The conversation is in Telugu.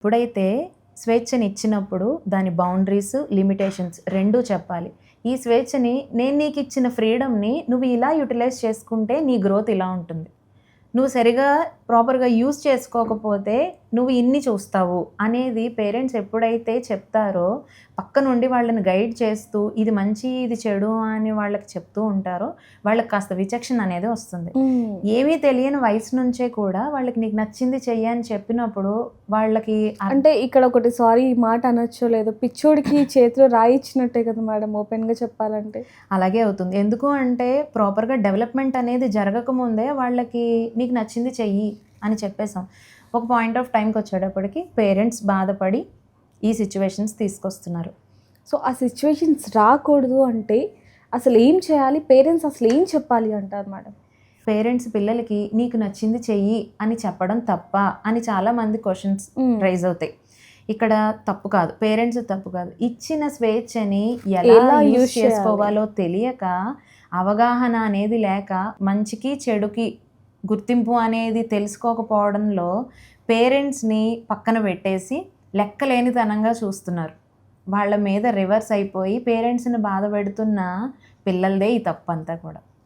ఎప్పుడైతే స్వేచ్ఛనిచ్చినప్పుడు దాని బౌండరీస్, లిమిటేషన్స్ 2 చెప్పాలి. ఈ స్వేచ్ఛని నేను నీకిచ్చిన ఫ్రీడమ్‌ని నువ్వు ఇలా యుటిలైజ్ చేసుకుంటే నీ గ్రోత్ ఇలా ఉంటుంది. నువ్వు సరిగా ప్రాపర్‌గా యూజ్ చేసుకోకపోతే నువ్వు ఇన్ని చూస్తావు అనేది పేరెంట్స్ ఎప్పుడైతే చెప్తారో, పక్కనుండి వాళ్ళని గైడ్ చేస్తూ ఇది మంచి, ఇది చెడు అని వాళ్ళకి చెప్తూ ఉంటారో, వాళ్ళకి కాస్త విచక్షణ అనేది వస్తుంది. ఏమీ తెలియని వయసు నుంచే కూడా వాళ్ళకి నీకు నచ్చింది చెయ్యి అని చెప్పినప్పుడు వాళ్ళకి అంటే ఇక్కడ ఒకటి సారీ ఈ మాట అనొచ్చో లేదో, పిచ్చోడికి చేతిలో రాయిచ్చినట్టే కదా మేడం ఓపెన్‌గా చెప్పాలంటే. అలాగే అవుతుంది. ఎందుకు అంటే ప్రాపర్‌గా డెవలప్‌మెంట్ అనేది జరగకముందే వాళ్ళకి నీకు నచ్చింది చెయ్యి అని చెప్పేసాం. ఒక పాయింట్ ఆఫ్ టైంకి వచ్చేటప్పటికి పేరెంట్స్ బాధపడి ఈ సిచ్యువేషన్స్ తీసుకొస్తున్నారు. సో ఆ సిచ్యువేషన్స్ రాకూడదు అంటే అసలు ఏం చేయాలి? పేరెంట్స్ అసలు ఏం చెప్పాలి అంటారు మేడం? పేరెంట్స్ పిల్లలకి నీకు నచ్చింది చెయ్యి అని చెప్పడం తప్పా అని చాలామంది క్వశ్చన్స్ రైజ్ అవుతాయి. ఇక్కడ తప్పు కాదు, పేరెంట్స్ తప్పు కాదు. ఇచ్చిన స్వేచ్ఛని ఎలా యూజ్ చేసుకోవాలో తెలియక, అవగాహన అనేది లేక, మంచికి చెడుకి గుర్తింపు అనేది తెలుసుకోకపోవడంలో పేరెంట్స్ని పక్కన పెట్టేసి లెక్కలేనితనంగా చూస్తున్నారు. వాళ్ళ మీద రివర్స్ అయిపోయి పేరెంట్స్ని బాధ పెడుతున్న పిల్లలదే ఈ తప్పు అంతా కూడా.